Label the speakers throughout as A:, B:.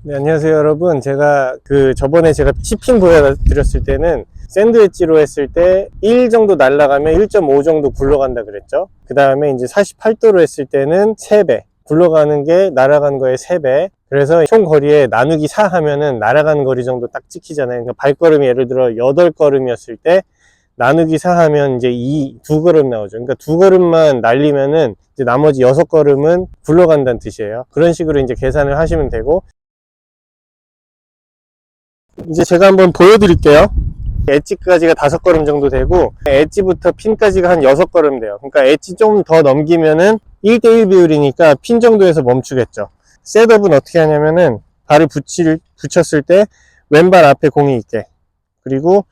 A: 네, 안녕하세요 여러분. 저번에 제가 치핑 보여드렸을 때는 샌드 웨지로 했을 때 1 정도 날아가면 1.5 정도 굴러간다 그랬죠. 그 다음에 이제 48도로 했을 때는 3배 굴러가는 게 날아가는 거의 3배. 그래서 총 거리에 나누기 4 하면은 날아가는 거리 정도 딱 찍히잖아요. 그러니까 발걸음이 예를 들어 8걸음이었을 때 나누기 4 하면 이제 2걸음 나오죠. 그러니까 2걸음만 날리면은 이제 나머지 6걸음은 굴러간다는 뜻이에요. 그런 식으로 이제 계산을 하시면 되고, 이제 제가 한번 보여드릴게요. 엣지까지가 5걸음 정도 되고, 엣지부터 핀까지가 한 6걸음 돼요. 그러니까 엣지 좀 더 넘기면은 1대1 비율이니까 핀 정도에서 멈추겠죠. 셋업은 어떻게 하냐면은 발을 붙였을 때 왼발 앞에 공이 있게, 그리고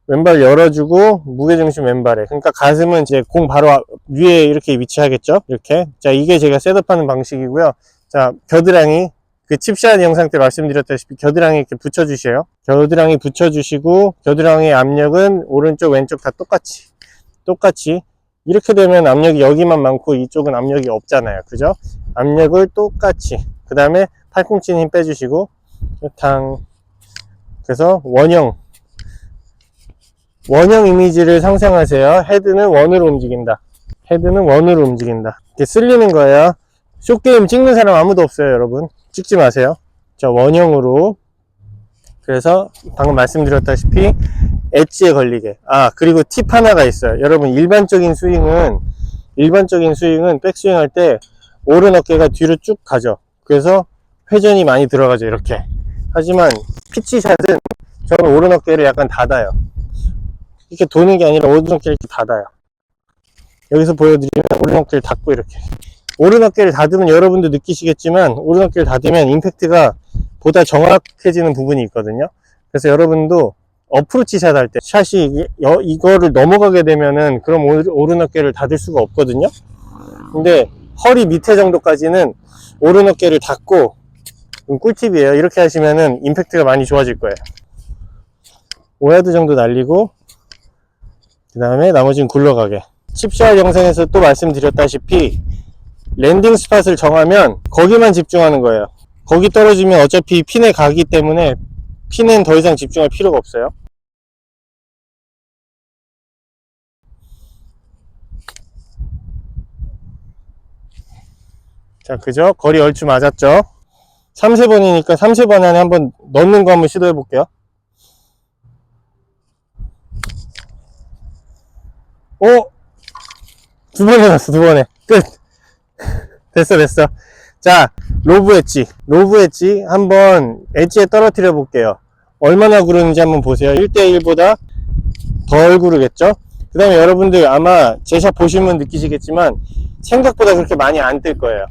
A: 왼발 열어주고 무게중심 왼발에, 그러니까 가슴은 이제 공 바로 위에 이렇게 위치하겠죠. 이렇게. 자, 이게 제가 셋업하는 방식이고요. 자, 겨드랑이, 그 칩샷 영상 때 말씀드렸다시피 겨드랑이 이렇게 붙여주셔요. 겨드랑이 붙여주시고, 겨드랑이의 압력은 오른쪽 왼쪽 다 똑같이 이렇게 되면 압력이 여기만 많고 이쪽은 압력이 없잖아요. 그죠? 압력을 똑같이, 그 다음에 팔꿈치는 힘 빼주시고 그래서 원형 이미지를 상상하세요. 헤드는 원으로 움직인다. 이렇게 쓸리는 거예요. 숏게임 찍는 사람 아무도 없어요. 여러분 찍지 마세요. 자, 원형으로. 그래서 방금 말씀드렸다시피 엣지에 걸리게. 그리고 팁 하나가 있어요. 여러분, 일반적인 스윙은 백스윙 할 때 오른 어깨가 뒤로 쭉 가죠. 그래서 회전이 많이 들어가죠. 이렇게. 하지만 피치샷은 저는 오른 어깨를 약간 닫아요. 이렇게 도는 게 아니라 오른 어깨를 이렇게 닫아요. 여기서 보여드리면 오른 어깨를 닫고, 이렇게 오른 어깨를 닫으면 여러분도 느끼시겠지만, 오른 어깨를 닫으면 임팩트가 보다 정확해지는 부분이 있거든요. 그래서 여러분도 어프로치 샷 할 때 샷이 이거를 넘어가게 되면은 그럼 오른 어깨를 닫을 수가 없거든요. 근데 허리 밑에 정도까지는 오른 어깨를 닫고, 꿀팁이에요. 이렇게 하시면은 임팩트가 많이 좋아질 거예요. 5야드 정도 날리고, 그 다음에 나머지는 굴러가게. 칩샷 영상에서 또 말씀드렸다시피 랜딩 스팟을 정하면 거기만 집중하는 거예요. 거기 떨어지면 어차피 핀에 가기 때문에 핀엔 더 이상 집중할 필요가 없어요. 자, 그죠? 거리 얼추 맞았죠? 3세번이니까 3세번 안에 한번 넣는 거 한번 시도해 볼게요. 두 번에 넣었어. 2번에 끝. 됐어. 자, 로브 엣지 한번 엣지에 떨어뜨려 볼게요. 얼마나 구르는지 한번 보세요. 1대1보다 덜 구르겠죠? 그 다음에 여러분들 아마 제 샷 보시면 느끼시겠지만 생각보다 그렇게 많이 안 뜰 거예요.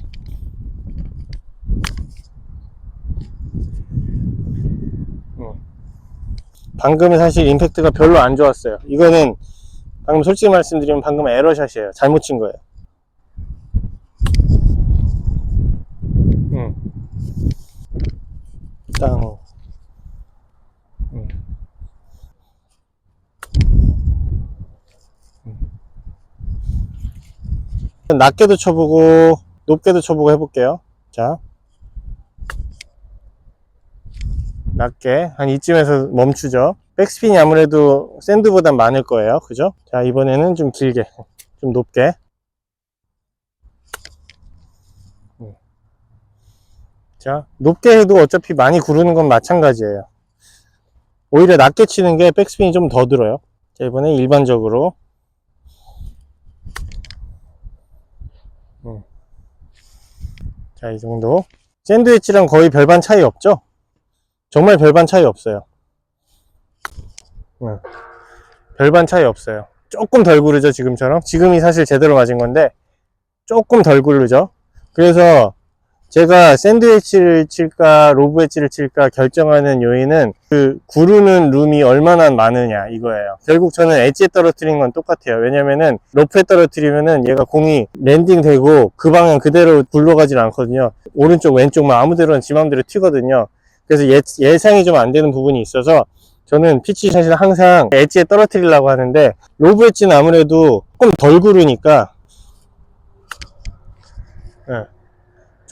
A: 방금은 사실 임팩트가 별로 안 좋았어요. 이거는 방금 솔직히 말씀드리면 방금 에러샷이에요. 잘못 친 거예요. 땅. 낮게도 쳐보고 높게도 쳐보고 해볼게요. 자, 낮게 한 이쯤에서 멈추죠. 백스핀이 아무래도 샌드보단 많을 거예요. 그죠? 자, 이번에는 좀 길게, 좀 높게. 자, 높게 해도 어차피 많이 구르는 건 마찬가지예요. 오히려 낮게 치는 게 백스핀이 좀 더 들어요. 자, 이번에 일반적으로. 자, 이 정도. 샌드위치랑 거의 별반 차이 없죠? 정말 별반 차이 없어요. 별반 차이 없어요. 조금 덜 구르죠, 지금처럼. 지금이 사실 제대로 맞은 건데 조금 덜 구르죠. 그래서 제가 샌드 웨지를 칠까 로브 웨지를 칠까 결정하는 요인은 그 구르는 룸이 얼마나 많으냐 이거예요. 결국 저는 엣지에 떨어뜨린 건 똑같아요. 왜냐면은 로프에 떨어뜨리면은 얘가 공이 랜딩 되고 그 방향 그대로 굴러가질 않거든요. 오른쪽 왼쪽 막 아무데로나 지 맘대로 튀거든요. 그래서 예상이 좀 안 되는 부분이 있어서 저는 피치샷을 항상 엣지에 떨어뜨리려고 하는데, 로브 엣지는 아무래도 조금 덜 구르니까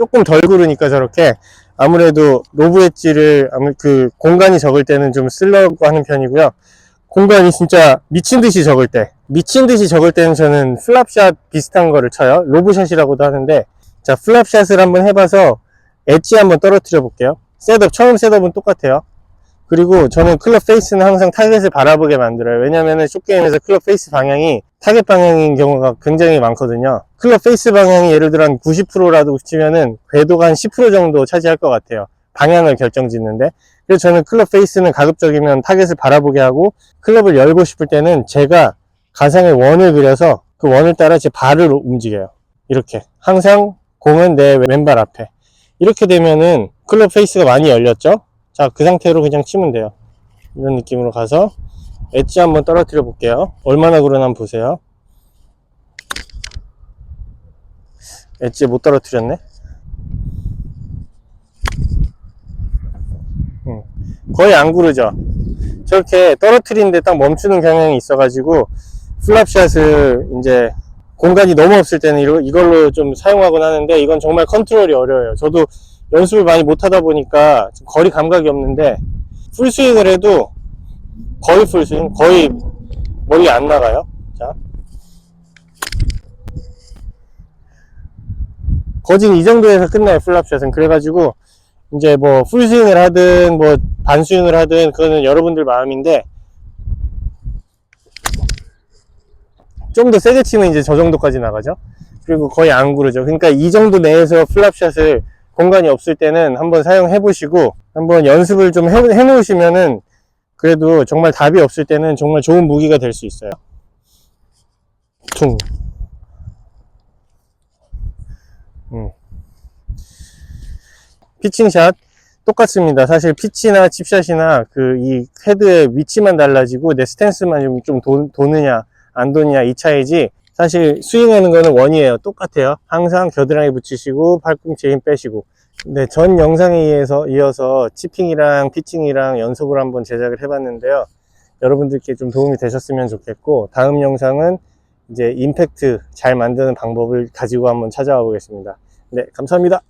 A: 조금 덜 구르니까 저렇게 아무래도 로브 엣지를 그 공간이 적을 때는 좀 쓰려고 하는 편이고요. 공간이 진짜 미친듯이 적을 때는 저는 플랍샷 비슷한 거를 쳐요. 로브샷이라고도 하는데, 자, 플랍샷을 한번 해봐서 엣지 한번 떨어뜨려 볼게요. 처음 셋업은 똑같아요. 그리고 저는 클럽 페이스는 항상 타겟을 바라보게 만들어요. 왜냐면은 숏게임에서 클럽 페이스 방향이 타겟 방향인 경우가 굉장히 많거든요. 클럽 페이스 방향이 예를 들어 한 90%라도 치면은 궤도가 한 10% 정도 차지할 것 같아요. 방향을 결정짓는데. 그래서 저는 클럽 페이스는 가급적이면 타겟을 바라보게 하고, 클럽을 열고 싶을 때는 제가 가상의 원을 그려서 그 원을 따라 제 발을 움직여요. 이렇게. 항상 공은 내 왼발 앞에. 이렇게 되면은 클럽 페이스가 많이 열렸죠? 자, 그 상태로 그냥 치면 돼요. 이런 느낌으로 가서 엣지 한번 떨어뜨려 볼게요. 얼마나 그러나 한번 보세요. 엣지 못 떨어뜨렸네. 거의 안 구르죠. 저렇게 떨어뜨리는데 딱 멈추는 경향이 있어가지고 플랍샷을 이제 공간이 너무 없을 때는 이걸로 좀 사용하곤 하는데, 이건 정말 컨트롤이 어려워요. 저도 연습을 많이 못하다 보니까 거리 감각이 없는데, 풀스윙을 해도 거의 풀스윙, 거의 멀리 안 나가요. 자, 거진 이 정도에서 끝나요, 플랍샷은. 그래가지고 이제 뭐 풀스윙을 하든 뭐 반스윙을 하든 그거는 여러분들 마음인데, 좀 더 세게 치면 이제 저 정도까지 나가죠. 그리고 거의 안 구르죠. 그러니까 이 정도 내에서 플랍샷을 공간이 없을 때는 한번 사용해 보시고, 한번 연습을 좀 해 놓으시면은 그래도 정말 답이 없을 때는 정말 좋은 무기가 될 수 있어요. 퉁. 피칭샷 똑같습니다. 사실 피치나 칩샷이나 그 이 헤드의 위치만 달라지고 내 스탠스만 좀 도느냐 안 도느냐 이 차이지, 사실 스윙하는 거는 원이에요. 똑같아요. 항상 겨드랑이 붙이시고 팔꿈치에 힘 빼시고. 네, 전 영상에 이어서 치핑이랑 피칭이랑 연속으로 한번 제작을 해봤는데요. 여러분들께 좀 도움이 되셨으면 좋겠고, 다음 영상은 이제 임팩트 잘 만드는 방법을 가지고 한번 찾아와 보겠습니다. 네, 감사합니다.